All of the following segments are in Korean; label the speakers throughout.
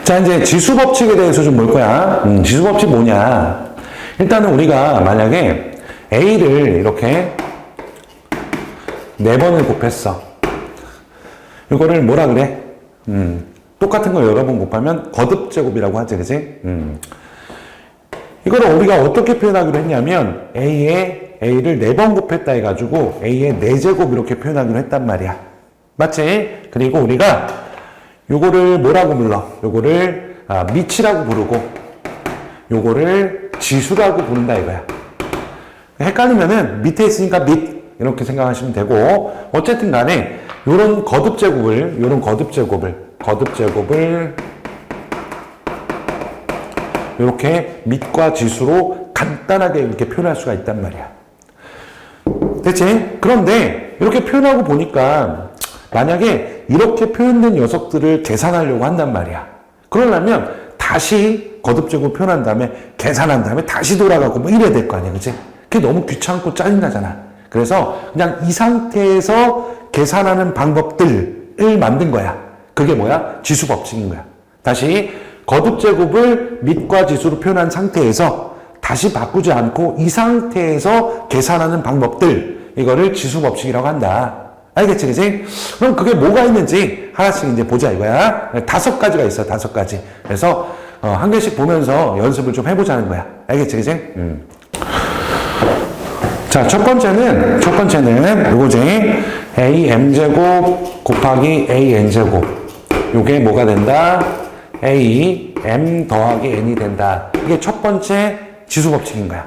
Speaker 1: 자, 이제 지수 법칙에 대해서 좀 볼 거야. 지수 법칙 뭐냐. 일단은 우리가 만약에 A를 이렇게 4번을 곱했어. 이거를 뭐라 그래? 똑같은 거 여러 번 곱하면 거듭제곱이라고 하지, 그지? 이거를 우리가 어떻게 표현하기로 했냐면, A를 4번 곱했다 해가지고, A의 4제곱 이렇게 표현하기로 했단 말이야. 맞지? 그리고 우리가 요거를 뭐라고 불러? 요거를 밑이라고 부르고, 요거를 지수라고 부른다 이거야. 헷갈리면은 밑에 있으니까 밑 이렇게 생각하시면 되고, 어쨌든 간에 요런 거듭제곱을 이렇게 밑과 지수로 간단하게 이렇게 표현할 수가 있단 말이야. 됐지? 그런데 이렇게 표현하고 보니까 만약에 이렇게 표현된 녀석들을 계산하려고 한단 말이야. 그러려면 다시 거듭제곱 표현한 다음에 계산한 다음에 다시 돌아가고 뭐 이래야 될 거 아니야. 그치? 그게 너무 귀찮고 짜증나잖아. 그래서 그냥 이 상태에서 계산하는 방법들을 만든 거야. 그게 뭐야? 지수 법칙인 거야. 다시 거듭제곱을 밑과 지수로 표현한 상태에서 다시 바꾸지 않고 이 상태에서 계산하는 방법들, 이거를 지수 법칙이라고 한다. 알겠지, 그지? 그럼 그게 뭐가 있는지 하나씩 이제 보자 이거야. 5가지가 있어, 5가지. 그래서 한 개씩 보면서 연습을 좀 해보자는 거야. 알겠지, 그지? 자, 첫 번째는 요거지. am제곱 곱하기 an제곱. 요게 뭐가 된다? am 더하기 n이 된다. 이게 첫 번째 지수 법칙인 거야.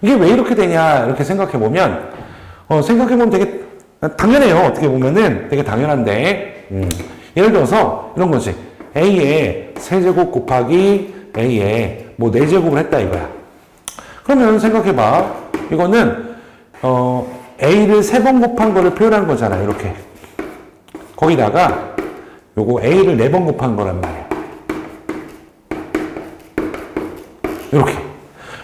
Speaker 1: 이게 왜 이렇게 되냐 이렇게 생각해보면 되게 당연해요. 어떻게 보면은 되게 당연한데 예를 들어서 이런 거지. a의 세제곱 곱하기 a의 뭐 4제곱을 했다 이거야. 그러면 생각해봐. 이거는 a를 3번 곱한 거를 표현한 거잖아. 이렇게 거기다가 요거 a를 4번 곱한 거란 말이야. 이렇게.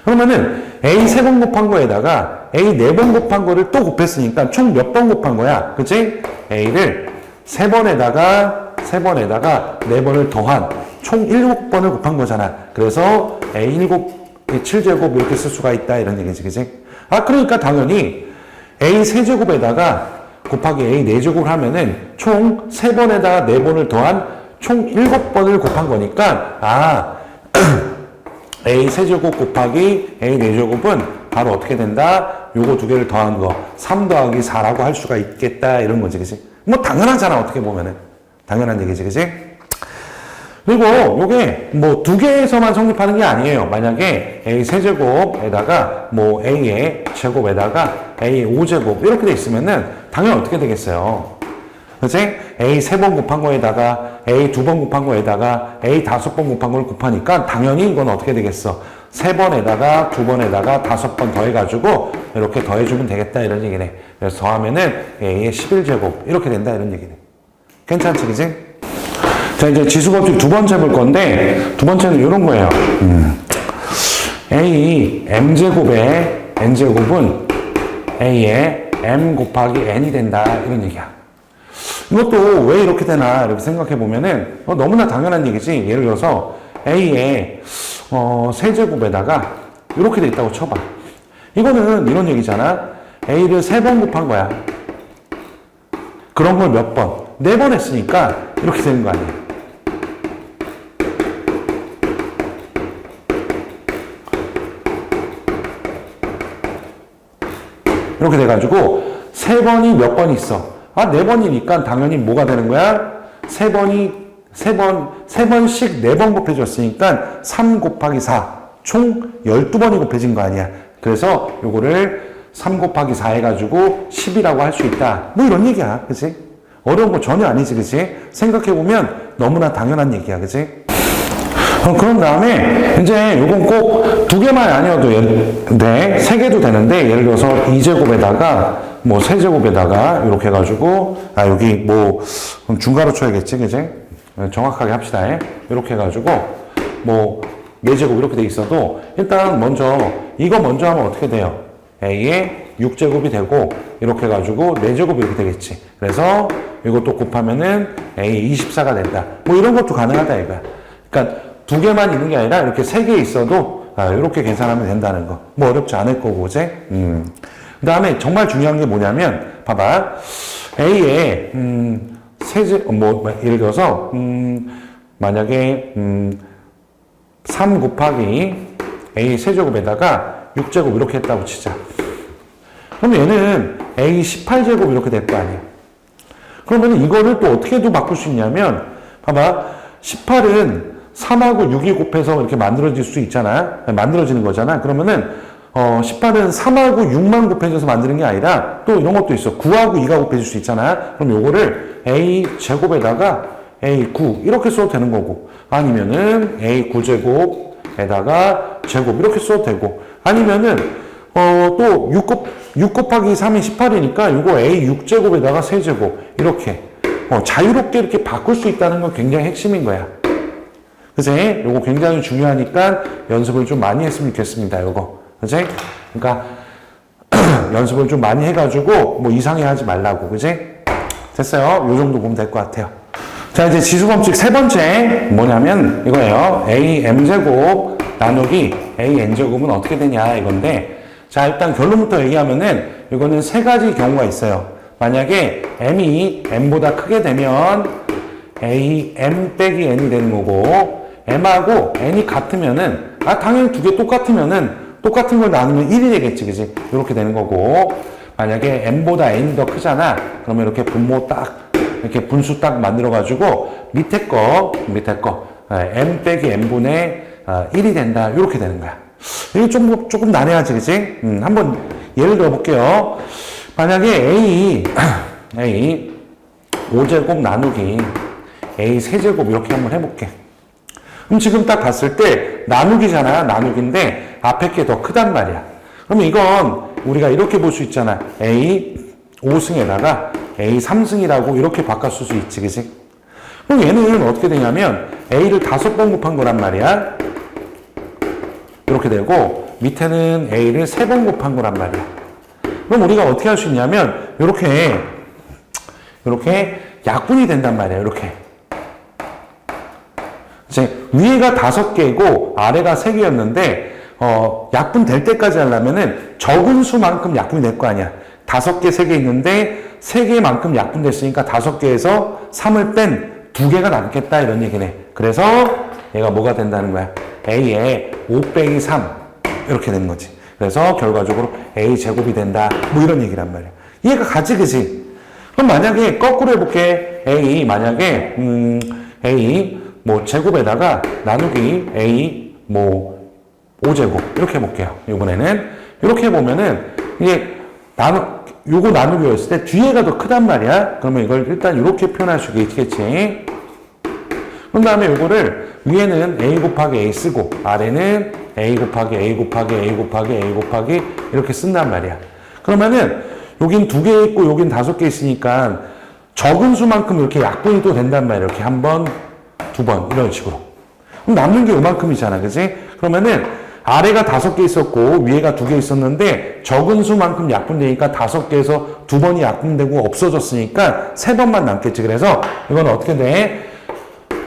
Speaker 1: 그러면은 a 3번 곱한 거에다가 a 4번 곱한 거를 또 곱했으니까 총 몇 번 곱한 거야? 그치? a를 3번에다가 4번을 더한 총 7번을 곱한 거잖아. 그래서 a 7제곱 이렇게 쓸 수가 있다 이런 얘기지. 그치? 그러니까 당연히 a 3제곱에다가 곱하기 a 4제곱을 하면은 총 3번에다가 4번을 더한 총 7번을 곱한 거니까 a 세제곱 곱하기 a 4제곱은 바로 어떻게 된다? 요거 2개를 더한 거 3 더하기 4라고 할 수가 있겠다 이런 거지. 그치? 뭐 당연하잖아. 어떻게 보면은 당연한 얘기지. 그치? 그리고 요게 뭐 2개에서만 성립하는 게 아니에요. 만약에 a 세제곱에다가 뭐 a의 제곱에다가 a 5제곱 이렇게 돼 있으면은 당연히 어떻게 되겠어요? 그치? a 3번 곱한 거에다가 a 2번 곱한 거에다가 a 5번 곱한 걸 곱하니까 당연히 이건 어떻게 되겠어? 3번에다가 2번에다가 5번 더해가지고 이렇게 더해주면 되겠다 이런 얘기네. 그래서 더하면은 a의 11제곱 이렇게 된다 이런 얘기네. 괜찮지, 그치? 자, 이제 지수법칙 두 번째 볼 건데, 두 번째는 이런 거예요. a m제곱의 n제곱은 a의 m 곱하기 n이 된다 이런 얘기야. 이것도 왜 이렇게 되나 이렇게 생각해 보면은 너무나 당연한 얘기지. 예를 들어서 a의 세제곱에다가 이렇게 돼 있다고 쳐봐. 이거는 이런 얘기잖아. a를 3번 곱한 거야. 그런 걸 몇 번? 4번 했으니까 이렇게 되는 거 아니야. 이렇게 돼가지고 3번이 몇 번 있어? 4번이니까 당연히 뭐가 되는 거야? 3번씩 4번 곱해줬으니까 3 곱하기 4 총 12번이 곱해진 거 아니야. 그래서 요거를 3 곱하기 4 해가지고 10이라고 할 수 있다. 뭐 이런 얘기야. 그치? 어려운 거 전혀 아니지. 그치? 생각해보면 너무나 당연한 얘기야. 그치? 그런 다음에 이제 요건 꼭 2개만 아니어도 돼. 3개도 되는데 예를 들어서 2제곱에다가 뭐 3제곱에다가 이렇게 해가지고 여기 뭐 중괄호 쳐야겠지. 그치? 정확하게 합시다. 이렇게 해가지고 뭐 4제곱 이렇게 돼 있어도 일단 먼저 이거 먼저 하면 어떻게 돼요? a의 6제곱이 되고 이렇게 해가지고 4제곱 이렇게 되겠지. 그래서 이것도 곱하면은 a 24가 된다. 뭐 이런 것도 가능하다 이거야. 그러니까 두 개만 있는 게 아니라 이렇게 세 개 있어도 이렇게 계산하면 된다는 거. 뭐 어렵지 않을 거고, 그지? 그 다음에 정말 중요한 게 뭐냐면, 봐봐. A에, 예를 들어서, 만약에, 3 곱하기 A 세제곱에다가 6제곱 이렇게 했다고 치자. 그럼 얘는 A 18제곱 이렇게 될 거 아니야. 그러면 이거를 또 어떻게도 바꿀 수 있냐면, 봐봐. 18은 3하고 6이 곱해서 이렇게 만들어질 수 있잖아. 만들어지는 거잖아. 그러면은, 18은 3하고 6만 곱해져서 만드는 게 아니라 또 이런 것도 있어. 9하고 2가 곱해질 수 있잖아. 그럼 요거를 A 제곱에다가 A 9 이렇게 써도 되는 거고, 아니면은 A 9제곱에다가 제곱 이렇게 써도 되고, 아니면은, 또 6 곱하기 3이 18이니까 요거 A 6제곱에다가 세제곱 이렇게 자유롭게 이렇게 바꿀 수 있다는 건 굉장히 핵심인 거야. 그치? 요거 굉장히 중요하니까 연습을 좀 많이 했으면 좋겠습니다. 요거. 그치? 그러니까 연습을 좀 많이 해가지고 뭐 이상해 하지 말라고. 그치? 됐어요? 요 정도 보면 될 것 같아요. 자, 이제 지수법칙 세 번째 뭐냐면 이거예요. AM제곱 나누기 AN제곱은 어떻게 되냐 이건데, 자, 일단 결론부터 얘기하면은 이거는 세 가지 경우가 있어요. 만약에 m이 m보다 크게 되면 m 빼기 n이 되는 거고, m하고 n이 같으면은 당연히 두 개 똑같으면은 똑같은 걸 나누면 1이 되겠지, 그지? 이렇게 되는 거고, 만약에 m보다 n이 더 크잖아. 그러면 이렇게 분모 딱 이렇게 분수 딱 만들어가지고 밑에 거 m 빼기 n분의 1이 된다. 이렇게 되는 거야. 이게 조금 난해하지, 그지? 한번 예를 들어 볼게요. 만약에 A 5제곱 나누기 A 세제곱 이렇게 한번 해볼게. 그럼 지금 딱 봤을 때 나누기잖아. 나누기인데 앞에 게 더 크단 말이야. 그러면 이건 우리가 이렇게 볼 수 있잖아. A 5승에다가 A 3승이라고 이렇게 바꿔 쓸 수 있지, 그지? 그럼 얘는 어떻게 되냐면 A를 5번 곱한 거란 말이야. 이렇게 되고 밑에는 A를 3번 곱한 거란 말이야. 그럼 우리가 어떻게 할 수 있냐면 이렇게 약분이 된단 말이야. 이렇게. 이제 위에가 5개고 아래가 3개였는데 약분 될 때까지 하려면은 적은 수만큼 약분이 될 거 아니야. 5개, 3개 있는데 3개만큼 약분됐으니까 5개에서 3을 뺀 2개가 남겠다 이런 얘기네. 그래서 얘가 뭐가 된다는 거야? A에 5 빼기 3 이렇게 되는 거지. 그래서 결과적으로 A 제곱이 된다. 뭐 이런 얘기란 말이야. 이해가 가지, 그지? 그럼 만약에 거꾸로 해볼게. A 만약에 A 뭐 제곱에다가 나누기 A 뭐 5제곱 이렇게 해볼게요. 이번에는 이렇게 해보면은 이게 요거 나누기였을 때 뒤에가 더 크단 말이야. 그러면 이걸 일단 이렇게 표현할 수 있겠지. 그 다음에 요거를 위에는 A 곱하기 A 쓰고 아래는 A 곱하기 A 곱하기 A 곱하기 A 곱하기 이렇게 쓴단 말이야. 그러면은 여긴 2개 있고 여긴 5개 있으니까 적은 수만큼 이렇게 약분이 또 된단 말이야. 이렇게 한 번, 2번 이런 식으로. 그럼 남는 게 요만큼이잖아, 그지? 그러면은 아래가 5개 있었고 위에가 2개 있었는데 적은 수만큼 약분되니까 5개에서 2번이 약분되고 없어졌으니까 3번만 남겠지. 그래서 이건 어떻게 돼?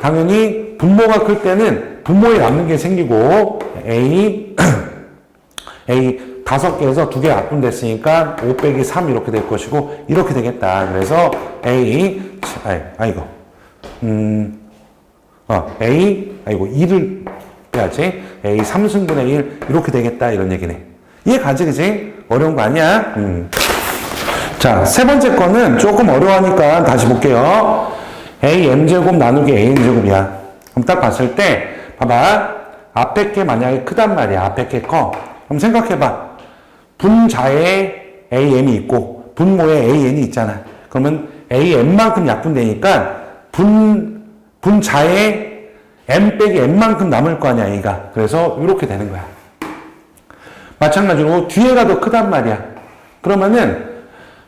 Speaker 1: 당연히 분모가 클 때는 분모에 남는 게 생기고 A 5개에서 2개 약분됐으니까 5 빼기 3 이렇게 될 것이고 이렇게 되겠다. 그래서 A 2를 해야지. A 3승분의 1 이렇게 되겠다 이런 얘기네. 이해 가지, 그지? 어려운 거 아니야? 자, 세 번째 거는 조금 어려우니까 다시 볼게요. A m제곱 나누기 A n제곱이야. 그럼 딱 봤을 때 봐봐. 앞에 게 만약에 크단 말이야. 앞에 게 커. 그럼 생각해봐. 분자에 AM이 있고 분모에 AN이 있잖아. 그러면 AM만큼 약분되니까 분자에 M 빼기 M만큼 남을 거 아니야, A가. 그래서 이렇게 되는 거야. 마찬가지로 뒤에가 더 크단 말이야. 그러면은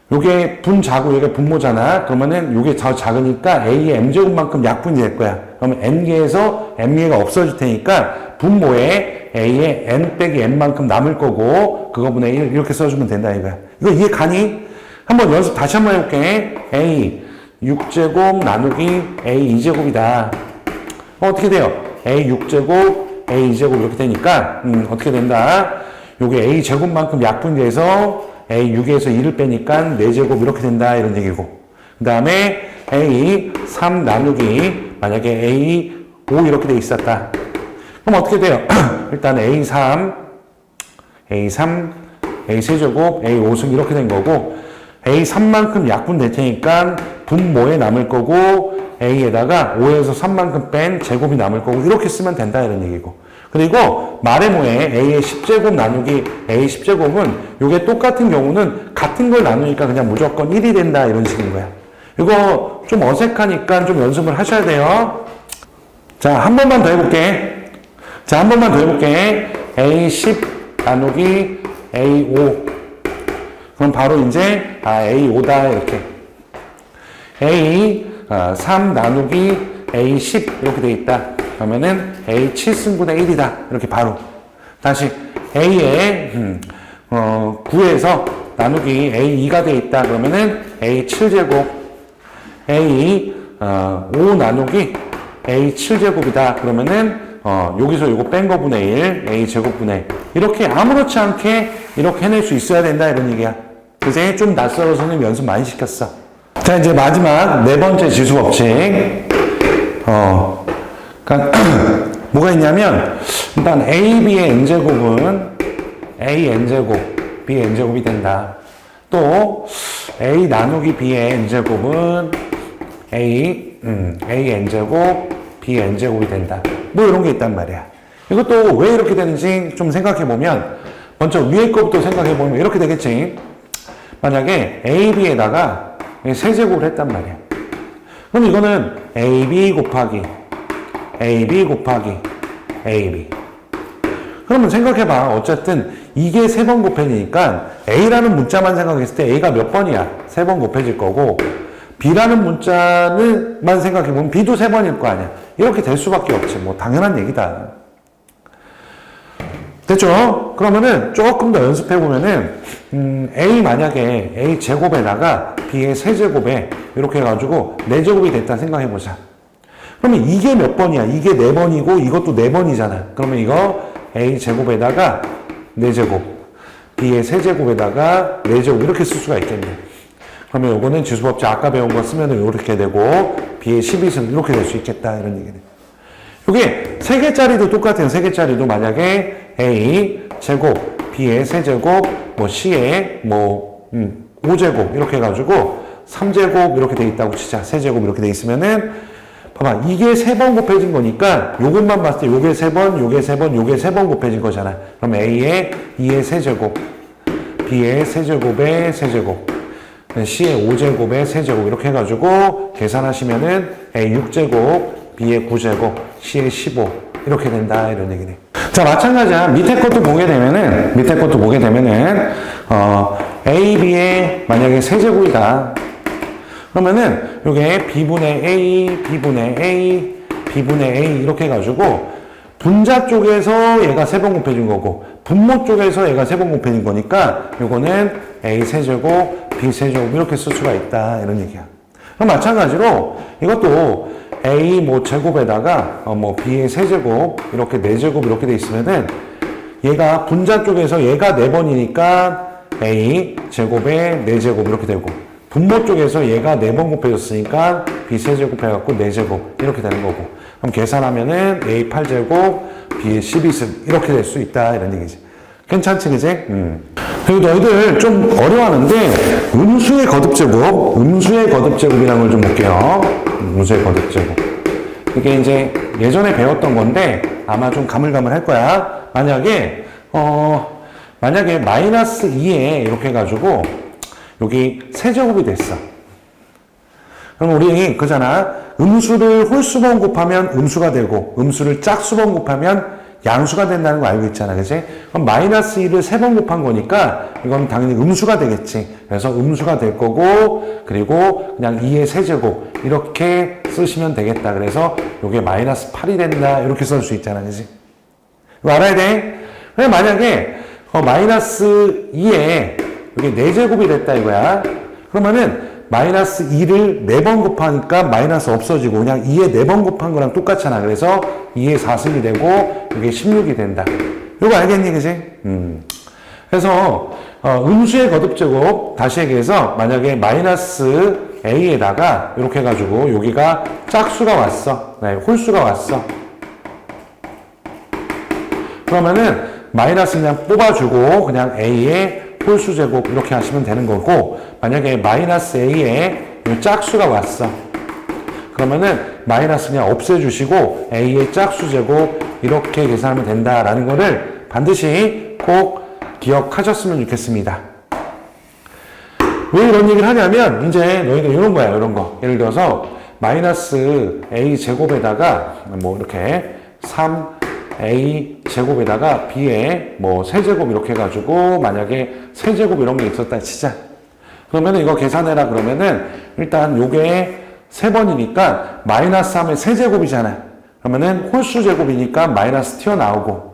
Speaker 1: 요게 분자고 요게 분모잖아. 그러면은 요게 더 작으니까 A의 M제곱만큼 약분이 될 거야. 그러면 N개에서 M개가 없어질 테니까 분모에 A의 N 빼기 M만큼 남을 거고 그거분의 1 이렇게 써주면 된다 이거야. 이거 이해 가니? 한번 연습 다시 한번 해볼게. A 6제곱 나누기 A 2제곱이다. 어떻게 돼요? A 6제곱, A 2제곱 이렇게 되니까, 어떻게 된다? 요게 A 제곱만큼 약분돼서 A 6에서 2를 빼니까 4제곱 이렇게 된다. 이런 얘기고. 그 다음에 A 3 나누기, 만약에 A 5 이렇게 돼 있었다. 그럼 어떻게 돼요? 일단 A 3, A 3제곱, A 5승 이렇게 된 거고, A 3만큼 약분될 테니까 분모에 남을 거고, A에다가 5에서 3만큼 뺀 제곱이 남을 거고, 이렇게 쓰면 된다. 이런 얘기고. 그리고 말해모에 A의 10제곱 나누기 A 10제곱은 이게 똑같은 경우는 같은 걸 나누니까 그냥 무조건 1이 된다. 이런 식인 거야. 이거 좀 어색하니까 좀 연습을 하셔야 돼요. 자, 한 번만 더 해볼게. 자, 한 번만 더 해볼게. A 10 나누기 A 5. 그럼 바로 이제, A 5다. 이렇게. A 3 나누기 A 10. 이렇게 돼 있다. 그러면은 A 7승분의 1이다. 이렇게 바로. 다시 A에, 9에서 나누기 A 2가 돼 있다. 그러면은 A 7제곱. A 5 나누기 A 7제곱이다. 그러면은 여기서 요거 뺀 거분의 1, A 제곱분의 1. 이렇게 아무렇지 않게 이렇게 해낼 수 있어야 된다. 이런 얘기야. 그제 좀 낯설어서는 연습 많이 시켰어. 자, 이제 마지막 네 번째 지수 법칙. 그러니까 뭐가 있냐면 일단 A, B의 N제곱은 A N제곱, B N제곱이 된다. 또 A 나누기 B의 N제곱은 A N제곱, B N제곱이 된다. 뭐 이런 게 있단 말이야. 이것도 왜 이렇게 되는지 좀 생각해 보면, 먼저 위에 거부터 생각해 보면 이렇게 되겠지. 만약에 A, B에다가 세제곱을 했단 말이야. 그럼 이거는 AB 곱하기 AB 곱하기 AB. 그러면 생각해봐. 어쨌든 이게 3번 곱해지니까 A라는 문자만 생각했을 때 A가 몇 번이야? 3번 곱해질 거고, B라는 문자만 생각해보면 B도 3번일 거 아니야. 이렇게 될 수밖에 없지. 뭐 당연한 얘기다. 됐죠? 그러면은 조금 더 연습해보면은 A 만약에 A 제곱에다가 B의 세제곱에 이렇게 해가지고 4제곱이 됐다 생각해보자. 그러면 이게 몇 번이야? 이게 4번이고 이것도 4번이잖아. 그러면 이거 A 제곱에다가 4제곱, B의 세제곱에다가 4제곱 이렇게 쓸 수가 있겠네. 그러면 요거는 지수법칙 아까 배운 거 쓰면 이렇게 되고 B의 12승 이렇게 될 수 있겠다. 이런 얘기네. 요게 3개짜리도 똑같아요. 3개짜리도 만약에 A 제곱, B의 세제곱, 뭐 C의 뭐 5제곱 이렇게 해가지고 3제곱 이렇게 돼 있다고 치자. 세제곱 이렇게 돼 있으면은 봐봐. 이게 3번 곱해진 거니까 요것만 봤을 때 요게 3번, 요게 3번, 요게 3번 곱해진 거잖아. 그럼 A의 2의 세제곱, B의 세제곱의 세제곱, C의 5제곱의 세제곱 이렇게 해가지고 계산하시면은 A 6제곱, B의 9제곱, C의 15 이렇게 된다. 이런 얘기네. 자, 마찬가지야. 밑에 것도 보게 되면은 A, B의 만약에 세제곱이다. 그러면은 요게 B분의 A, B분의 A, B분의 A 이렇게 해가지고 분자 쪽에서 얘가 3번 곱해진 거고 분모 쪽에서 얘가 3번 곱해진 거니까 요거는 A 세제곱, B 세제곱 이렇게 쓸 수가 있다. 이런 얘기야. 그럼 마찬가지로 이것도 A 뭐 제곱에다가 뭐 B의 세제곱 이렇게 4제곱 이렇게 돼 있으면은 얘가 분자 쪽에서 얘가 4번이니까 A 제곱에 4제곱 이렇게 되고 분모 쪽에서 얘가 4번 곱해졌으니까 B 세제곱 해갖고 4제곱 이렇게 되는 거고 그럼 계산하면은 A 8제곱 B 12승 이렇게 될 수 있다. 이런 얘기지. 괜찮지 그지? 그리고 너희들 좀 어려워하는데 음수의 거듭제곱이라는 걸 좀 볼게요. 음수의 거듭제곱. 이게 이제 예전에 배웠던 건데 아마 좀 가물가물할 거야. 만약에 마이너스 2에 이렇게 해가지고 여기 세제곱이 됐어. 그럼 우리 그잖아. 음수를 홀수번 곱하면 음수가 되고 음수를 짝수번 곱하면 양수가 된다는 거 알고 있잖아. 그치? 그럼 마이너스 2를 3번 곱한 거니까 이건 당연히 음수가 되겠지. 그래서 음수가 될 거고 그리고 그냥 2의 세제곱 이렇게 쓰시면 되겠다. 그래서 이게 마이너스 8이 된다. 이렇게 쓸 수 있잖아. 그치? 이거 알아야 돼. 그래 만약에 마이너스 2에 이게 4제곱이 됐다 이거야. 그러면은 마이너스 2를 4번 곱하니까 마이너스 없어지고 그냥 2에 4번 곱한 거랑 똑같잖아. 그래서 2에 4승이 되고 이게 16이 된다. 이거 알겠니, 그지? 그래서 음수의 거듭제곱 다시 얘기해서 만약에 마이너스 a에다가 이렇게 해가지고 여기가 짝수가 왔어. 네, 홀수가 왔어. 그러면은 마이너스 그냥 뽑아주고 그냥 a의 홀수 제곱 이렇게 하시면 되는 거고, 만약에 마이너스 a에 이 짝수가 왔어. 그러면은 마이너스 그냥 없애주시고 a의 짝수 제곱 이렇게 계산하면 된다라는 거를 반드시 꼭 기억하셨으면 좋겠습니다. 왜 이런 얘기를 하냐면 이제 너희들 이런 거야, 이런 거. 예를 들어서 마이너스 a 제곱에다가 뭐 이렇게 3a 제곱에다가 b의 뭐 세제곱 이렇게 해가지고 만약에 세제곱 이런 게 있었다 치자. 그러면 이거 계산해라 그러면은 일단 요게 3번이니까 마이너스 3의 세제곱이잖아. 그러면은 홀수 제곱이니까 마이너스 튀어나오고,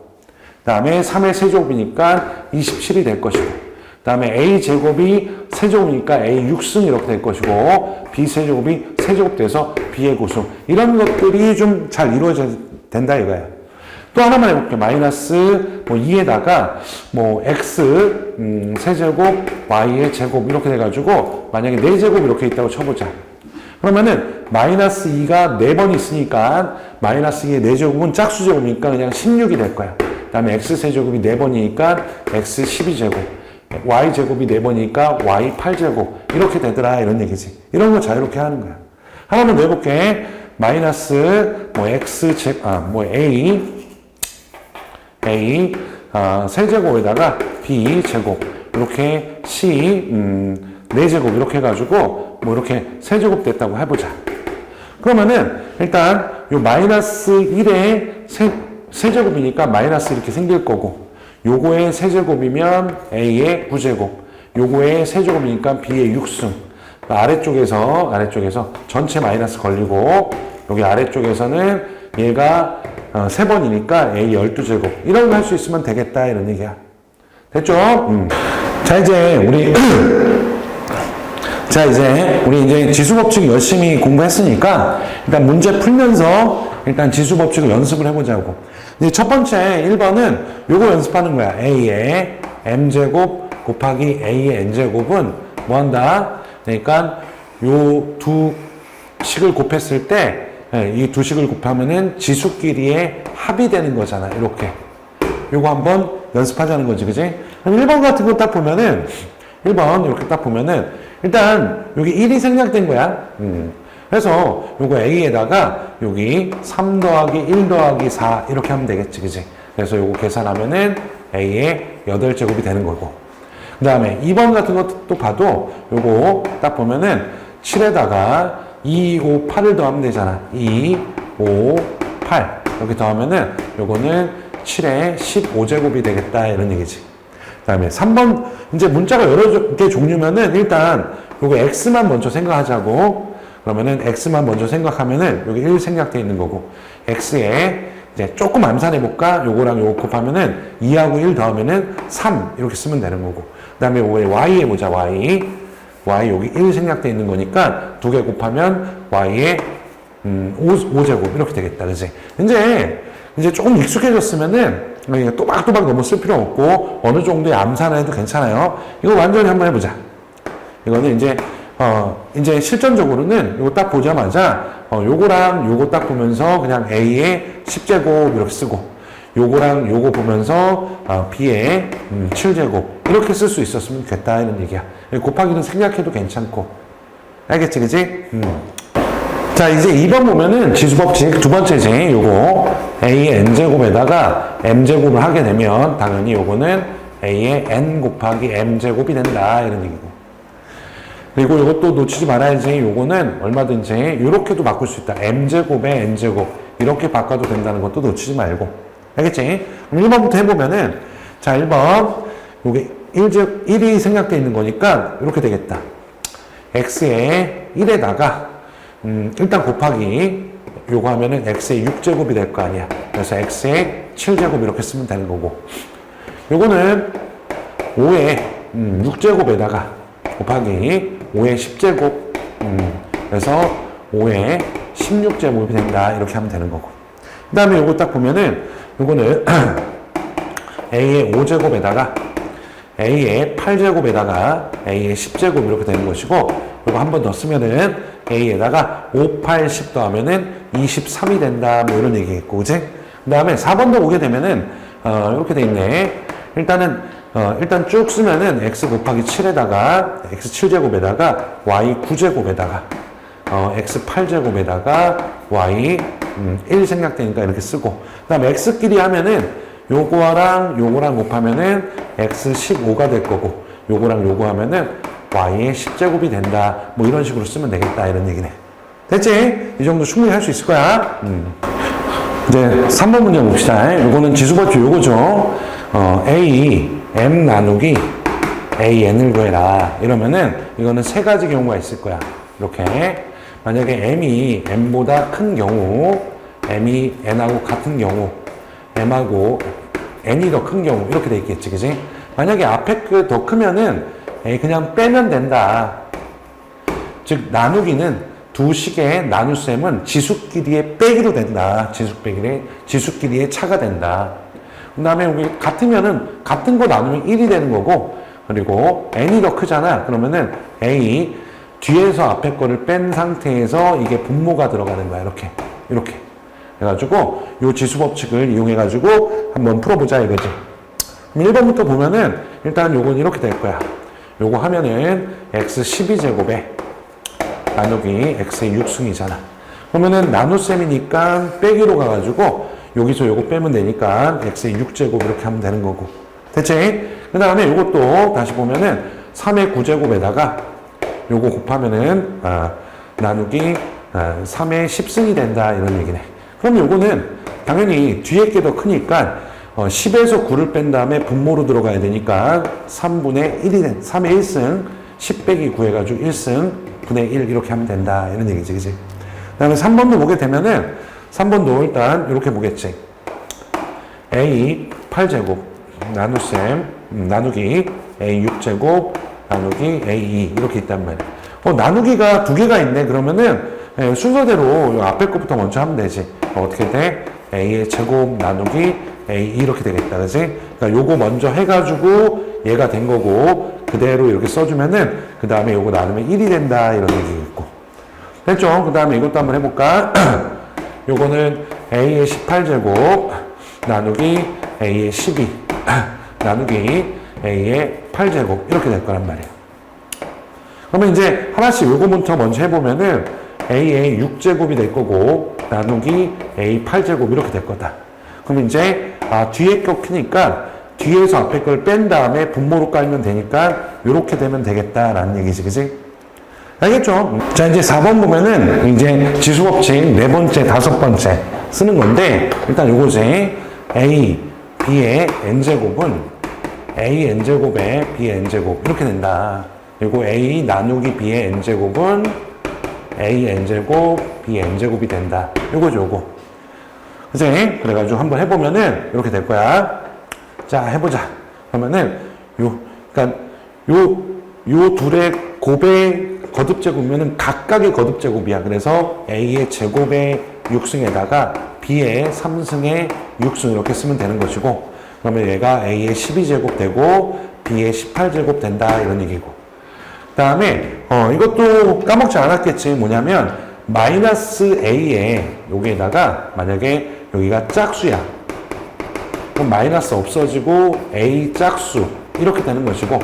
Speaker 1: 그 다음에 3의 세제곱이니까 27이 될 것이고, 그 다음에 a 제곱이 세제곱이니까 a 6승 이렇게 될 것이고, b 세제곱이 세제곱 돼서 b의 고수. 이런 것들이 좀 잘 이루어져야 된다 이거야. 또 하나만 해볼게. 마이너스 뭐 2에다가 뭐 x 세제곱 y의 제곱 이렇게 돼가지고 만약에 4제곱 이렇게 있다고 쳐보자. 그러면은 마이너스 2가 4번 있으니까 마이너스 2의 4제곱은 짝수 제곱이니까 그냥 16이 될 거야. 그 다음에 x세제곱이 4번이니까 x 12제곱, y제곱이 4번이니까 y 8제곱 이렇게 되더라 이런 얘기지. 이런 거 자유롭게 하는 거야. 하나만 더 해볼게. 마이너스 뭐 뭐 a 세제곱에다가 b 제곱 이렇게 c 4제곱 이렇게 해가지고 뭐 이렇게 세제곱 됐다고 해보자. 그러면은 일단 요 마이너스 1의 세제곱이니까 마이너스 이렇게 생길 거고, 요거의 세제곱이면 a의 9제곱, 요거의 세제곱이니까 b의 6승. 아래쪽에서 전체 마이너스 걸리고, 여기 아래쪽에서는 얘가 3번이니까 a 12제곱. 이런 거 할 수 있으면 되겠다 이런 얘기야. 됐죠? 자, 이제 우리 이제 지수법칙 열심히 공부했으니까 일단 문제 풀면서 일단 지수법칙을 연습을 해보자고. 이제 첫 번째 1번은 요거 연습하는 거야. a의 m제곱 곱하기 a의 n제곱은 뭐 한다? 그러니까 요 두 식을 곱했을 때 이 두 식을 곱하면은 지수끼리의 합이 되는 거잖아. 이렇게. 요거 한번 연습하자는 거지, 그지? 그럼 1번 같은 거 딱 보면은 1번 이렇게 딱 보면은 일단 여기 1이 생략된 거야. 그래서 요거 a에다가 여기 3 더하기 1 더하기 4 이렇게 하면 되겠지, 그지? 그래서 요거 계산하면은 a의 8제곱이 되는 거고, 그 다음에 2번 같은 것도 봐도 요거 딱 보면은 7에다가 2, 5, 8을 더하면 되잖아. 2, 5, 8 이렇게 더하면은 요거는 7에 15제곱이 되겠다 이런 얘기지. 그 다음에 3번 이제 문자가 여러 개 종류면은 일단 요거 x만 먼저 생각하자고. 그러면은 x만 먼저 생각하면은 여기 1 생략되어 있는 거고, x에 이제 조금 암산해 볼까? 요거랑 요거 곱하면은 2하고 1 더하면은 3 이렇게 쓰면 되는 거고, 그 다음에 요거에 y 해보자. y 여기 1 생략되어 있는 거니까 2개 곱하면 y에 5제곱 이렇게 되겠다, 그지? 이제 조금 익숙해졌으면은 또박또박 너무 쓸 필요 없고 어느 정도의 암산을 해도 괜찮아요. 이거 완전히 한번 해보자. 이거는 이제 실전적으로는 이거 딱 보자마자 요거랑 요거 딱 보면서 그냥 a의 10제곱 이렇게 쓰고, 요거랑 요거 보면서 b의 7제곱 이렇게 쓸 수 있었으면 좋겠다 이런 얘기야. 곱하기는 생략해도 괜찮고. 알겠지, 그지? 자, 이제 2번 보면은 지수법칙 두 번째지. 요거 a의 n제곱에다가 m제곱을 하게 되면 당연히 요거는 a의 n 곱하기 m제곱이 된다 이런 얘기고, 그리고 이것도 놓치지 말아야지. 요거는 얼마든지 요렇게도 바꿀 수 있다. m제곱에 n제곱 이렇게 바꿔도 된다는 것도 놓치지 말고. 알겠지? 그럼 1번부터 해보면은, 자, 1번 요게 1이 생략되어 있는 거니까 이렇게 되겠다. x에 1에다가 일단 곱하기 요거 하면은 x의 6제곱이 될 거 아니야. 그래서 x의 7제곱 이렇게 쓰면 되는 거고, 요거는 5의 6제곱에다가 곱하기 5의 10제곱 그래서 5에 16제곱이 된다. 이렇게 하면 되는 거고. 그 다음에 요거 딱 보면은, 요거는 A의 5제곱에다가 A의 8제곱에다가 A의 10제곱 이렇게 되는 것이고, 요거 한 번 더 쓰면은 A에다가 5, 8, 10 더하면은 23이 된다. 뭐 이런 얘기겠고, 그지? 그 다음에 4번도 보게 되면은, 이렇게 돼 있네. 일단 쭉 쓰면은 x 곱하기 7에다가 x 7제곱에다가 y 9제곱에다가 x 8제곱에다가 y 1 생략되니까 이렇게 쓰고, 그 다음에 x끼리 하면은 요거랑 요거랑 곱하면은 x 15가 될 거고, 요거랑 요거 하면은 y의 10제곱이 된다. 뭐 이런 식으로 쓰면 되겠다. 이런 얘기네. 됐지? 이 정도 충분히 할 수 있을 거야. 이제 3번 문제 봅시다. 요거는 지수법칙 요거죠. A, M 나누기 A, N을 구해라. 이러면은 이거는 세 가지 경우가 있을 거야. 이렇게. 만약에 M이 N보다 큰 경우, M이 N하고 같은 경우, M하고 N이 더 큰 경우, 이렇게 돼 있겠지. 그지? 만약에 앞에 그 더 크면은 그냥 빼면 된다. 즉, 나누기는 두 식의 나눗셈은 지수끼리의 빼기로 된다. 지수끼리의 차가 된다. 그 다음에 여기 같으면은 같은 거 나누면 1이 되는 거고, 그리고 n이 더 크잖아. 그러면은 a 뒤에서 앞에 거를 뺀 상태에서 이게 분모가 들어가는 거야. 이렇게 해가지고 요 지수 법칙을 이용해가지고 한번 풀어보자 이거지. 그럼 1번부터 보면은 일단 요건 이렇게 될 거야. 요거 하면은 x 12제곱에 나누기 x의 6승이잖아. 그러면은 나눗셈이니까 빼기로 가가지고 여기서 요거 빼면 되니까 x의 6제곱 이렇게 하면 되는 거고. 됐지? 그 다음에 요것도 다시 보면은 3의 9제곱에다가 요거 곱하면은 나누기 3의 10승이 된다. 이런 얘기네. 그럼 요거는 당연히 뒤에 게 더 크니까 10에서 9를 뺀 다음에 분모로 들어가야 되니까 3분의 1이 된 3의 1승 10 빼기 9 해가지고 1승 분의 1 이렇게 하면 된다. 이런 얘기지. 그지? 그 다음에 3번도 보게 되면은 3번도 일단 이렇게 보겠지. A 8제곱 나눗셈 나누기 A 6제곱 나누기 A 2 이렇게 있단 말이야. 나누기가 두 개가 있네. 그러면은 순서대로 앞에 것부터 먼저 하면 되지. 어떻게 돼? A의 제곱 나누기 A 2 이렇게 되겠다. 그지? 그러니까 요거 먼저 해가지고 얘가 된 거고 그대로 이렇게 써주면은 그 다음에 요거 나누면 1이 된다. 이런 얘기겠고. 됐죠? 그 다음에 이것도 한번 해볼까? 요거는 A의 18제곱 나누기 A의 12 나누기 A의 8제곱 이렇게 될 거란 말이에요. 그러면 이제 하나씩 요거부터 먼저 해보면은 A의 6제곱이 될 거고 나누기 A 8제곱 이렇게 될 거다. 그럼 이제 뒤에 거 크니까 뒤에서 앞에 걸 뺀 다음에 분모로 깔면 되니까 이렇게 되면 되겠다라는 얘기지. 그지? 알겠죠? 자, 이제 4번 보면은 이제 지수법칙 네 번째, 다섯 번째 쓰는 건데 일단 요거지. A, B의 N제곱은 A N제곱에 B N제곱 이렇게 된다. 그리고 A 나누기 B의 N제곱은 A N제곱 B N제곱이 된다. 요거죠, 요거. 그치? 그래가지고 한번 해보면은 이렇게 될 거야. 자, 해보자. 그러면은 그러니까 요 둘의 곱의 거듭제곱이면은 각각의 거듭제곱이야. 그래서 A의 제곱의 6승에다가 B의 3승의 6승 이렇게 쓰면 되는 것이고, 그러면 얘가 A의 12제곱 되고 B의 18제곱 된다. 이런 얘기고. 그 다음에 이것도 까먹지 않았겠지. 뭐냐면 마이너스 A에 여기에다가 만약에 여기가 짝수야. 그럼 마이너스 없어지고 A 짝수 이렇게 되는 것이고,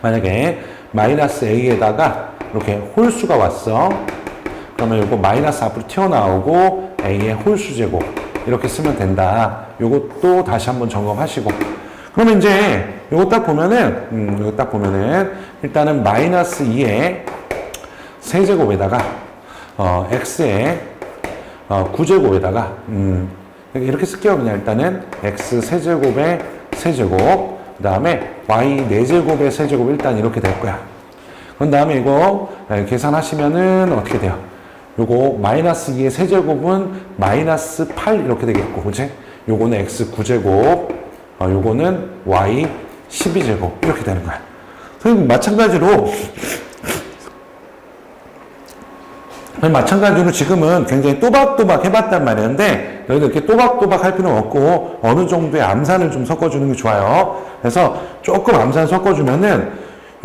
Speaker 1: 만약에 마이너스 A에다가 이렇게 홀수가 왔어. 그러면 이거 마이너스 앞으로 튀어나오고 A의 홀수 제곱 이렇게 쓰면 된다. 요것도 다시 한번 점검하시고. 그러면 이제 요거 딱 보면은 일단은 마이너스 2의 세제곱에다가 x의 9제곱에다가 이렇게 쓸게요. 그냥 일단은 x 세제곱의 세제곱 그 다음에 y 4제곱의 세제곱 일단 이렇게 될 거야. 그런 다음에 이거 계산하시면은 어떻게 돼요? 요거 마이너스 2의 세제곱은 마이너스 8 이렇게 되겠고, 그치? 요거는 x 9제곱, 요거는 y 12제곱 이렇게 되는 거야. 그럼 마찬가지로 마찬가지로 지금은 굉장히 또박또박 해봤단 말이었는데 너희들 이렇게 또박또박 할 필요는 없고 어느 정도의 암산을 좀 섞어주는 게 좋아요. 그래서 조금 암산 섞어주면은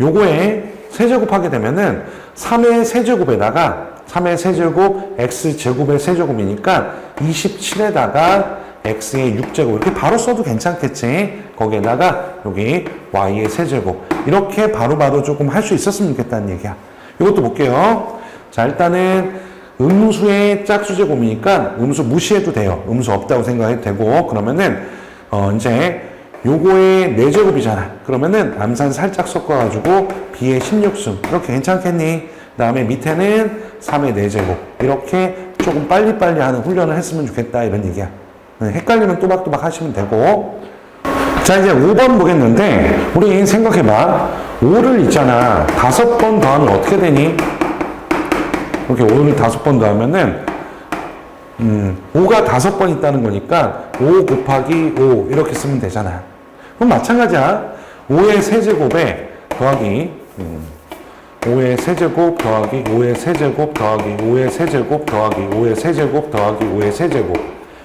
Speaker 1: 요거에 세제곱하게 되면은 3의 세제곱에다가 3의 세제곱 x제곱의 세제곱이니까 27에다가 x의 6제곱 이렇게 바로 써도 괜찮겠지. 거기에다가 여기 y의 세제곱 이렇게 바로바로 조금 할 수 있었으면 좋겠다는 얘기야. 이것도 볼게요. 자, 일단은 음수의 짝수제곱이니까 음수 무시해도 돼요. 음수 없다고 생각해도 되고 그러면은 이제 요거의 4제곱이잖아. 그러면은 암산 살짝 섞어가지고 b의 16승 이렇게 괜찮겠니? 그 다음에 밑에는 3의 4제곱 이렇게 조금 빨리빨리 하는 훈련을 했으면 좋겠다 이런 얘기야. 헷갈리면 또박또박 하시면 되고. 자, 이제 5번 보겠는데 우리 생각해봐. 5를 있잖아. 5번 더하면 어떻게 되니? 이렇게 5를 5번 더하면은 5가 5번 있다는 거니까 5 곱하기 5 이렇게 쓰면 되잖아. 그럼 마찬가지야. 5의 세제곱에 더하기 5의 세제곱 더하기 5의 세제곱 더하기 5의 세제곱 더하기 5의 세제곱 더하기 5의 세제곱.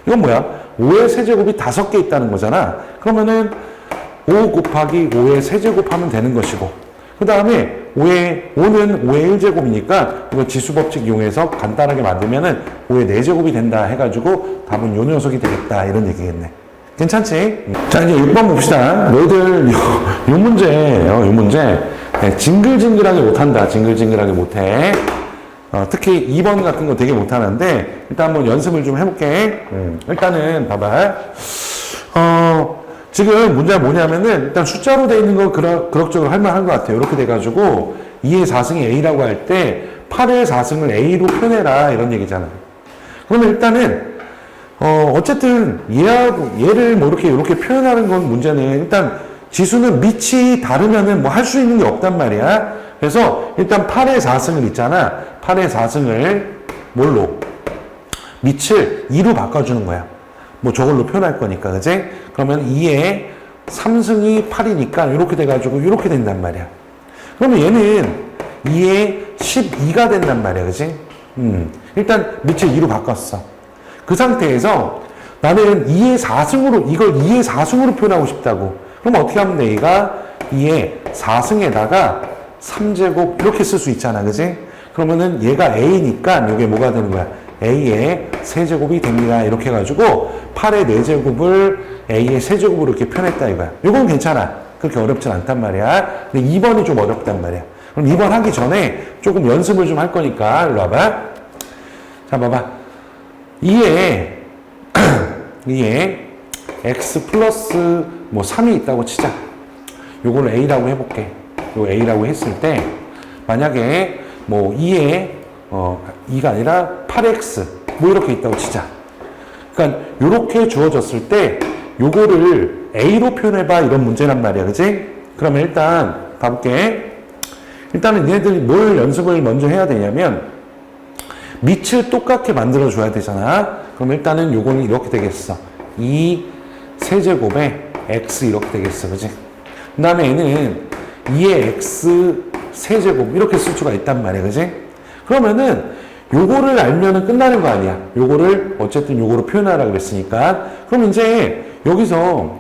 Speaker 1: 이건 뭐야? 5의 세제곱이 5개 있다는 거잖아. 그러면은 5 곱하기 5의 세제곱 하면 되는 것이고 그 다음에 5는 5의 1제곱이니까 이거 지수법칙 이용해서 간단하게 만들면은 5의 4제곱이 된다 해가지고 답은 요 녀석이 되겠다 이런 얘기겠네. 괜찮지? 자, 이제 6번 봅시다. 너희들 요 문제 징글징글하게 못한다. 징글징글하게 못해. 특히 2번 같은 거 되게 못하는데 일단 한번 연습을 좀 해볼게. 일단은 봐봐. 지금 문제가 뭐냐면은 일단 숫자로 되어 있는 거 그럭저럭 할만한 것 같아요. 이렇게 돼가지고 2의 4승이 A라고 할 때 8의 4승을 A로 표현해라 이런 얘기잖아요. 그러면 일단은 어쨌든 얘를 뭐 이렇게 표현하는 건 문제는 일단 지수는 밑이 다르면은 뭐 할 수 있는 게 없단 말이야. 그래서 일단 8의 4승을 있잖아. 8의 4승을 뭘로? 밑을 2로 바꿔주는 거야. 뭐 저걸로 표현할 거니까, 그지? 그러면 2의 3승이 8이니까 이렇게 돼가지고 이렇게 된단 말이야. 그러면 얘는 2의 12가 된단 말이야, 그지? 일단 밑을 2로 바꿨어. 그 상태에서 나는 2의 4승으로, 이걸 2의 4승으로 표현하고 싶다고. 그럼 어떻게 하면 돼? 얘가 2의 4승에다가 3제곱 이렇게 쓸 수 있잖아, 그지? 그러면은 얘가 A니까 이게 뭐가 되는 거야? A의 세제곱이 됩니다. 이렇게 해가지고 8의 4제곱을 A의 세제곱으로 이렇게 표현했다 이거야. 이건 괜찮아. 그렇게 어렵진 않단 말이야. 근데 2번이 좀 어렵단 말이야. 그럼 2번 하기 전에 조금 연습을 좀 할 거니까 일로 와봐. 자, 봐봐. 2에 x 플러스 뭐 3이 있다고 치자. 요걸 A라고 해볼게. 요 A라고 했을 때 만약에 뭐 2에 2가 아니라 8x 뭐 이렇게 있다고 치자. 그러니까 요렇게 주어졌을 때 요거를 A로 표현해봐 이런 문제란 말이야. 그치? 그러면 일단 봐볼게. 일단은 얘네들이 뭘 연습을 먼저 해야 되냐면 밑을 똑같게 만들어 줘야 되잖아. 그럼 일단은 요거는 이렇게 되겠어. 2 세제곱에 x 이렇게 되겠어. 그치? 그 다음에 얘는 2의 x 세제곱 이렇게 쓸 수가 있단 말이야. 그치? 그러면은 요거를 알면은 끝나는 거 아니야. 요거를 어쨌든 요거로 표현하라고 그랬으니까. 그럼 이제 여기서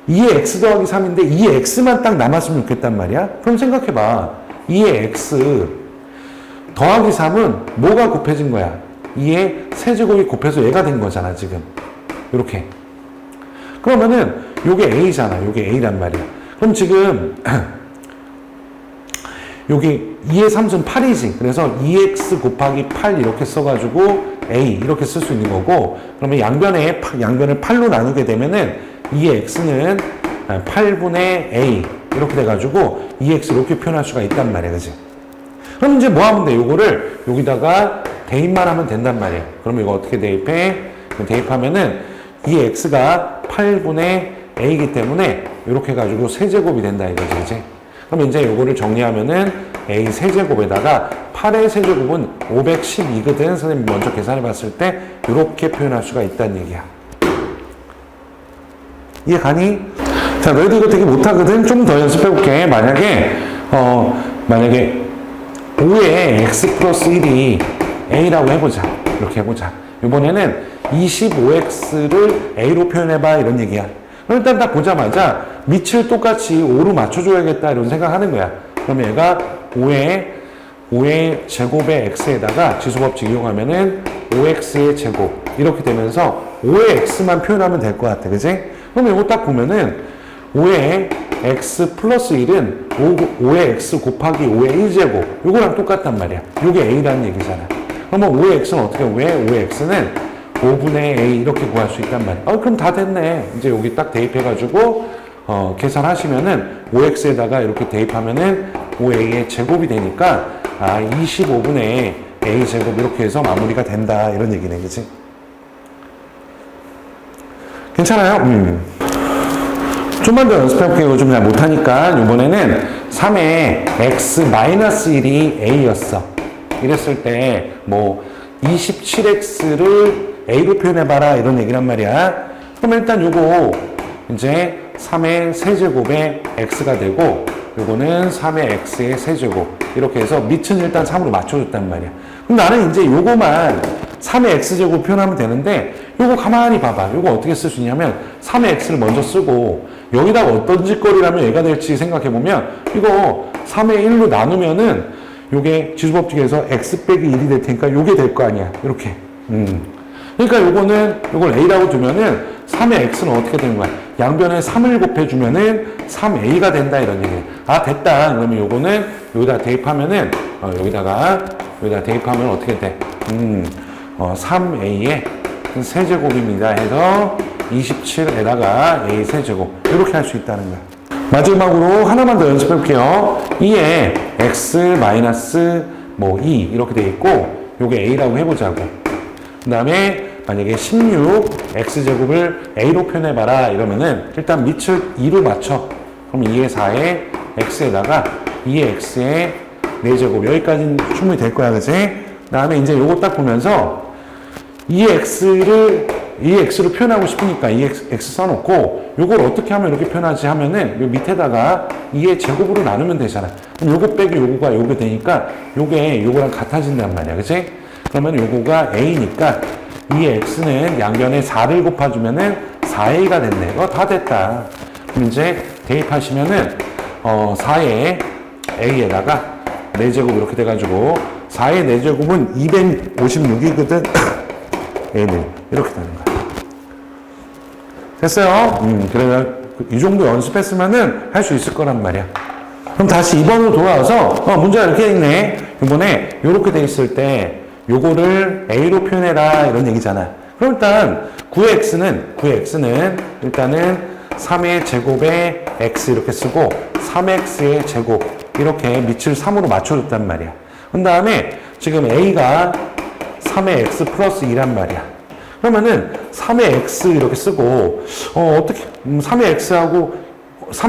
Speaker 1: 2의 x 더하기 3인데 2의 x만 딱 남았으면 좋겠단 말이야. 그럼 생각해봐. 2의 x 더하기 3은 뭐가 곱해진 거야? 2의 세제곱이 곱해서 얘가 된 거잖아, 지금. 요렇게. 그러면은 요게 a잖아. 요게 a란 말이야. 그럼 지금 여기 2의 3승 8이지. 그래서 2x 곱하기 8 이렇게 써가지고 a 이렇게 쓸 수 있는 거고, 그러면 양변을 8로 나누게 되면은 2의 x는 8분의 a 이렇게 돼가지고 2x 이렇게 표현할 수가 있단 말이야. 그지? 그럼 이제 뭐 하면 돼? 요거를 여기다가 대입만 하면 된단 말이야. 그럼 이거 어떻게 대입해? 대입하면은 2x가 8분의 a이기 때문에 이렇게 해가지고 세제곱이 된다 이거지. 그지? 그럼 이제 요거를 정리하면은 a 세제곱에다가 8의 세제곱은 512거든. 선생님 먼저 계산해 봤을 때 이렇게 표현할 수가 있다는 얘기야. 이해 가니? 자, 너희들 이거 되게 못하거든. 좀 더 연습해 볼게. 만약에 5에 x 플러스 1이 A라고 해보자. 이렇게 해보자. 이번에는 25X를 A로 표현해봐. 이런 얘기야. 그럼 일단 딱 보자마자 밑을 똑같이 5로 맞춰줘야겠다. 이런 생각하는 거야. 그러면 얘가 5의 제곱의 X에다가 지수법칙 이용하면은 5X의 제곱. 이렇게 되면서 5의 X만 표현하면 될 것 같아. 그지? 그럼 이거 딱 보면은 5의 X 플러스 1은 5의 X 곱하기 5의 1제곱. 요거랑 똑같단 말이야. 요게 A라는 얘기잖아. 그러면 5의 X는 어떻게 왜? 5의 X는 5분의 A 이렇게 구할 수 있단 말이야. 그럼 다 됐네. 이제 여기 딱 대입해가지고 계산하시면은 5X에다가 이렇게 대입하면은 5A의 제곱이 되니까 25분의 A 제곱 이렇게 해서 마무리가 된다. 이런 얘기네. 그치? 괜찮아요? 좀만 더 연습해볼게요. 좀 잘 못하니까. 이번에는 3의 X-1이 A였어. 이랬을 때, 뭐, 27X를 A로 표현해봐라. 이런 얘기란 말이야. 그럼 일단 요거, 이제 3의 세제곱에 X가 되고, 요거는 3의 X의 세제곱. 이렇게 해서 밑은 일단 3으로 맞춰줬단 말이야. 그럼 나는 이제 요거만 3의 X제곱 표현하면 되는데, 요거 가만히 봐봐. 요거 어떻게 쓸 수 있냐면, 3의 X를 먼저 쓰고, 여기다가 어떤 짓거리라면 얘가 될지 생각해보면, 이거 3의 1로 나누면은, 요게 지수법칙에서 X 빼기 1이 될 테니까 요게 될 거 아니야. 이렇게. 그러니까 요거는, 요걸 A라고 두면은, 3의 X는 어떻게 되는 거야? 양변에 3을 곱해주면은 3A가 된다. 이런 얘기야. 됐다. 그러면 요거는 여기다 대입하면은, 여기다가 대입하면 어떻게 돼? 3A의 세제곱입니다 해서 27에다가 A 세제곱 이렇게 할 수 있다는 거야. 마지막으로 하나만 더 연습해 볼게요. 2에 X 마이너스 뭐 2 이렇게 돼 있고 요게 A라고 해보자고. 그 다음에 만약에 16 X제곱을 A로 표현해봐라 이러면은 일단 밑을 2로 맞춰. 그럼 2의 4에 X에다가 2의 X의 4제곱 여기까지는 충분히 될 거야. 그치? 그 다음에 이제 요거 딱 보면서 2X를 표현하고 싶으니까 2X 써놓고 요걸 어떻게 하면 이렇게 표현하지 하면은 요 밑에다가 2의 제곱으로 나누면 되잖아. 그럼 요거 빼기 요거가 요게 되니까 요게 요거랑 같아진단 말이야. 그치? 그러면 요거가 A니까 2의 X는 양변에 4를 곱해주면은 4A가 됐네. 다 됐다. 그럼 이제 대입하시면은 4의 A에다가 4제곱 이렇게 돼가지고 4의 4제곱은 256이거든. A는 이렇게 되는 거야. 됐어요? 그래서 이 정도 연습했으면은 할 수 있을 거란 말이야. 그럼 다시 2번으로 돌아와서 문제가 이렇게 있네. 이번에 이렇게 돼 있을 때 요거를 A로 표현해라 이런 얘기잖아. 그럼 일단 9의 X는 일단은 3의 제곱에 X 이렇게 쓰고 3X의 제곱 이렇게 밑을 3으로 맞춰줬단 말이야. 그 다음에 지금 A가 3의 X 플러스 2란 말이야. 그러면은 3의 X 이렇게 쓰고 어떻게 3의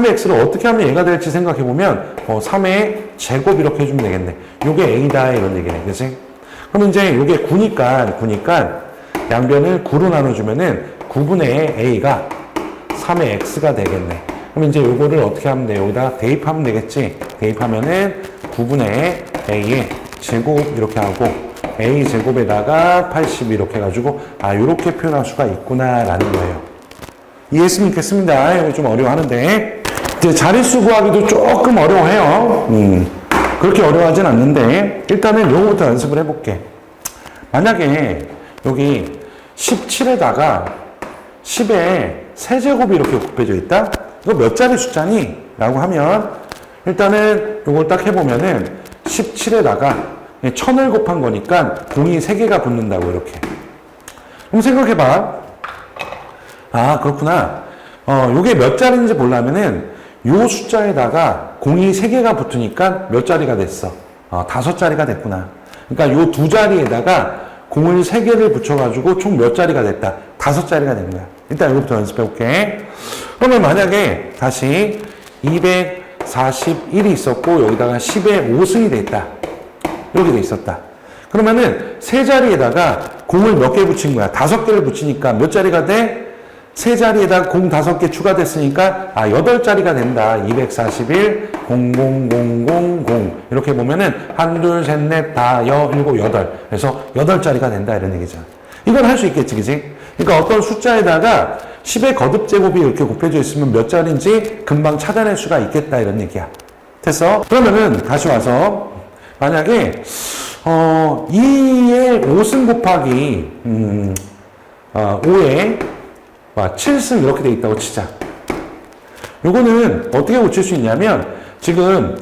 Speaker 1: X를 어떻게 하면 얘가 될지 생각해보면 3의 제곱 이렇게 해주면 되겠네. 요게 A다 이런 얘기네. 그치? 그럼 이제 요게 9니까 양변을 9로 나눠주면은 9분의 A가 3의 X가 되겠네. 그럼 이제 요거를 어떻게 하면 돼? 여기다 대입하면 되겠지? 대입하면은 9분의 A의 제곱 이렇게 하고 A 제곱에다가 80 이렇게 해가지고 요렇게 표현할 수가 있구나라는 거예요. 이해했으면 좋겠습니다. 이거 좀 어려워하는데 이제 자릿수 구하기도 조금 어려워해요. 그렇게 어려워하진 않는데 일단은 요거부터 연습을 해볼게. 만약에 여기 17에다가 10에 세제곱이 이렇게 곱해져 있다? 이거 몇 자리 숫자니? 라고 하면 일단은 요걸 딱 해보면은 17에다가 1000을 곱한 거니까 공이 3개가 붙는다고 이렇게. 그럼 생각해봐. 그렇구나. 요게 몇 자리인지 보려면은 요 숫자에다가 공이 3개가 붙으니까 몇 자리가 됐어? 5자리가 됐구나. 그러니까 요 2자리에다가 공을 3개를 붙여가지고 총 몇 자리가 됐다? 5자리가 된 거야. 일단 이거부터 연습해볼게. 그러면 만약에 다시 241이 있었고 여기다가 10의 5승이 됐다. 이렇게 돼 있었다. 그러면은 세 자리에다가 공을 몇 개 붙인 거야? 5개를 붙이니까 몇 자리가 돼? 세 자리에다 05개 추가됐으니까 8자리가 된다. 241, 00000 이렇게 보면은 1, 2, 3, 4, 5, 6, 7, 8 그래서 8자리가 된다 이런 얘기죠. 이건 할 수 있겠지, 그지? 그러니까 어떤 숫자에다가 10의 거듭제곱이 이렇게 곱해져 있으면 몇 자리인지 금방 찾아낼 수가 있겠다 이런 얘기야. 됐어? 그러면은 다시 와서 만약에 2의 5승 곱하기 5의 7승 이렇게 돼 있다고 치자. 요거는 어떻게 고칠 수 있냐면 지금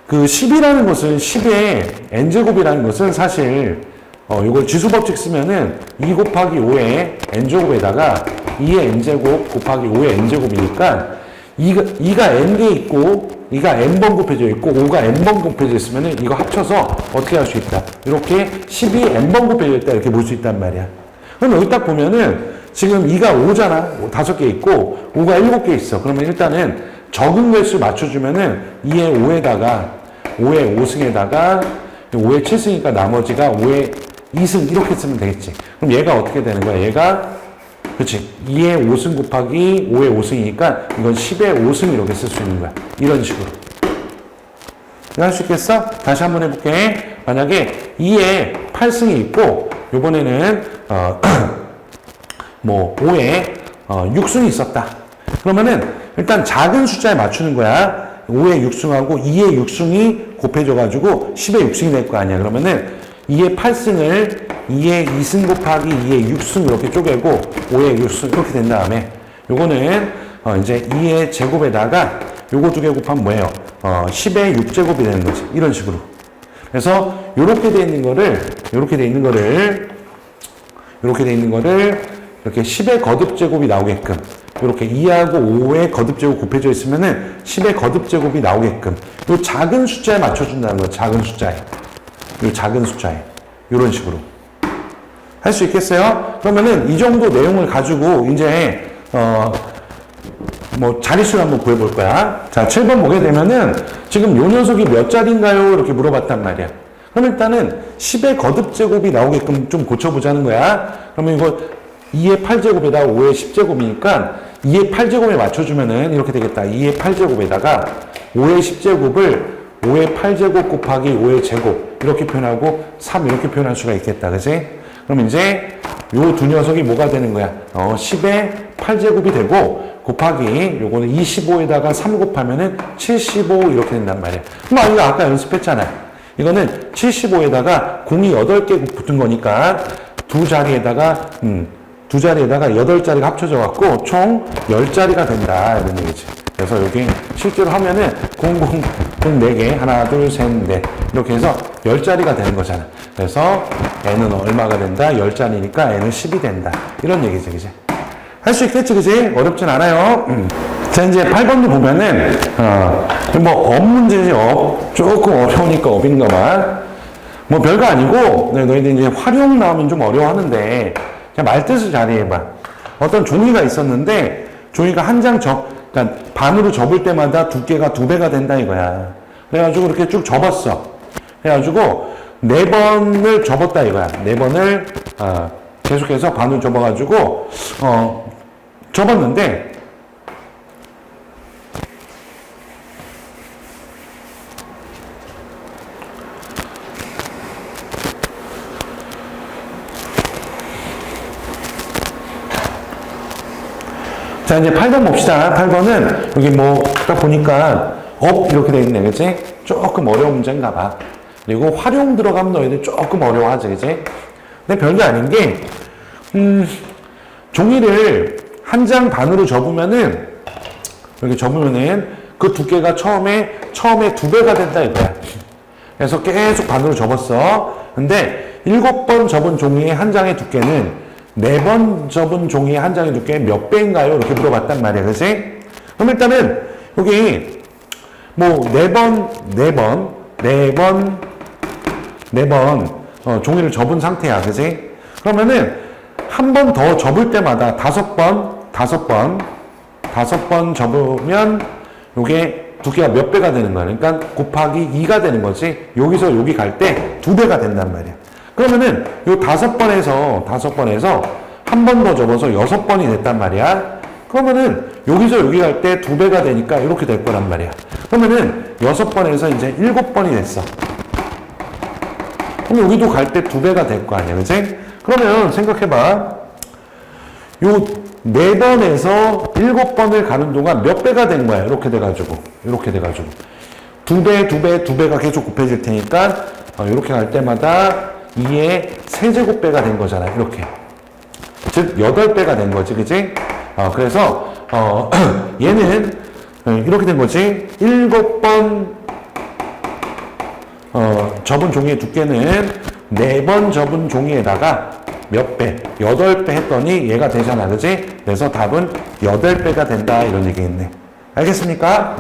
Speaker 1: 그 10이라는 것은 10의 n제곱이라는 것은 사실 요걸 지수법칙 쓰면은 2 곱하기 5의 n제곱에다가 2의 n제곱 곱하기 5의 n제곱이니까 2가 n개 있고 2가 n번 곱해져 있고 5가 n번 곱해져 있으면은 이거 합쳐서 어떻게 할 수 있다. 이렇게 10이 n번 곱해져 있다 이렇게 볼 수 있단 말이야. 그럼 여기 딱 보면은 지금 2가 5잖아. 5개 있고 5가 7개 있어. 그러면 일단은 적은 개수 맞춰주면은 2의 5에다가 5의 5승에다가 5의 7승이니까 나머지가 5의 2승 이렇게 쓰면 되겠지. 그럼 얘가 어떻게 되는 거야? 얘가 그렇지. 2의 5승 곱하기 5의 5승이니까 이건 10의 5승 이렇게 쓸 수 있는 거야. 이런 식으로. 이거 할 수 있겠어? 다시 한번 해볼게. 만약에 2의 8승이 있고 요번에는 5에 6승이 있었다. 그러면은 일단 작은 숫자에 맞추는 거야. 5의 6승하고 2의 6승이 곱해져가지고 10의 6승이 될 거 아니야. 그러면은 2의 8승을 2의 2승 곱하기 2의 6승 이렇게 쪼개고 5의 6승 이렇게 된 다음에 요거는 이제 2의 제곱에다가 요거 2개 곱하면 뭐예요? 10의 6제곱이 되는 거지. 이런 식으로. 그래서 요렇게 돼 있는 거를 이렇게 돼 있는 거를 이렇게 10의 거듭제곱이 나오게끔 이렇게 2하고 5의 거듭제곱 곱해져 있으면은 10의 거듭제곱이 나오게끔 요 작은 숫자에 맞춰준다는 거예요. 작은 숫자에. 요 작은 숫자에. 요런 식으로. 할 수 있겠어요? 그러면은 이 정도 내용을 가지고 이제 자릿수를 한번 구해볼 거야. 자, 7번 보게 되면은 지금 요 녀석이 몇 자리인가요? 이렇게 물어봤단 말이야. 그럼 일단은 10의 거듭제곱이 나오게끔 좀 고쳐보자는 거야. 그러면 이거 2의 8제곱에다가 5의 10제곱이니까 2의 8제곱에 맞춰주면은 이렇게 되겠다. 2의 8제곱에다가 5의 10제곱을 5의 8제곱 곱하기 5의 제곱 이렇게 표현하고 3 이렇게 표현할 수가 있겠다. 그치? 그럼 이제 요 두 녀석이 뭐가 되는 거야? 10의 8제곱이 되고 곱하기 요거는 25에다가 3 곱하면은 75 이렇게 된단 말이야. 그럼 이거 아까 연습했잖아. 이거는 75에다가 0이 8개 붙은 거니까 두 자리에다가 8자리가 합쳐져 갖고 총 10자리가 된다 이런 얘기지. 그래서 여기 실제로 하면은 4개 하나 둘 셋 넷 이렇게 해서 10자리가 되는 거잖아. 그래서 n은 얼마가 된다? 10자리니까 n은 10이 된다. 이런 얘기지, 그지? 할 수 있겠지, 그지? 어렵진 않아요. 자, 이제 8번도 보면은 업 문제지. 업 조금 어려우니까 업인 거만 별거 아니고 너희들 이제 활용 나오면 좀 어려워하는데 그냥 말뜻을 잘해봐. 어떤 종이가 있었는데 종이가 한 장 그러니까 반으로 접을 때마다 두께가 2배가 된다 이거야. 그래가지고 이렇게 쭉 접었어. 그래가지고 4번을 접었다 이거야. 4번을 계속해서 반으로 접어가지고 접었는데 자, 이제 8번 봅시다. 8번은 여기 딱 보니까 업 이렇게 돼 있네, 그치? 조금 어려운 문제인가 봐. 그리고 활용 들어가면 너희들 조금 어려워하지, 그치? 근데 별게 아닌 게, 종이를 한 장 반으로 접으면은, 이렇게 접으면은 그 두께가 처음에 2배가 된다 이거야. 그래서 계속 반으로 접었어. 근데 7번 접은 종이의 한 장의 두께는 4번 접은 종이의 한 장의 두께 몇 배인가요? 이렇게 물어봤단 말이야. 그치? 그럼 일단은 여기 4번 종이를 접은 상태야. 그치? 그러면은 한 번 더 접을 때마다 5번 접으면 요게 두께가 몇 배가 되는 거야. 그러니까 곱하기 2가 되는 거지. 여기서 여기 갈 때 2배가 된단 말이야. 그러면은 요 5번에서 한 번 더 접어서 6번이 됐단 말이야. 그러면은 여기서 여기 갈 때 2배가 되니까 이렇게 될 거란 말이야. 그러면은 6번에서 이제 7번이 됐어. 그럼 여기도 갈 때 2배가 될 거 아니야, 그치? 그러면 생각해봐. 요 4번에서 7번을 가는 동안 몇 배가 된 거야? 이렇게 돼가지고. 2배, 2배, 2배가 계속 곱해질 테니까, 이렇게 갈 때마다 2의 세제곱배가 된 거잖아, 이렇게. 즉, 8배가 된 거지, 그치? 그래서, 얘는, 이렇게 된 거지. 7번, 접은 종이의 두께는 4번 접은 종이에다가 몇 배? 8배 했더니 얘가 되잖아, 그치? 그래서 답은 8배가 된다, 이런 얘기겠네. 알겠습니까?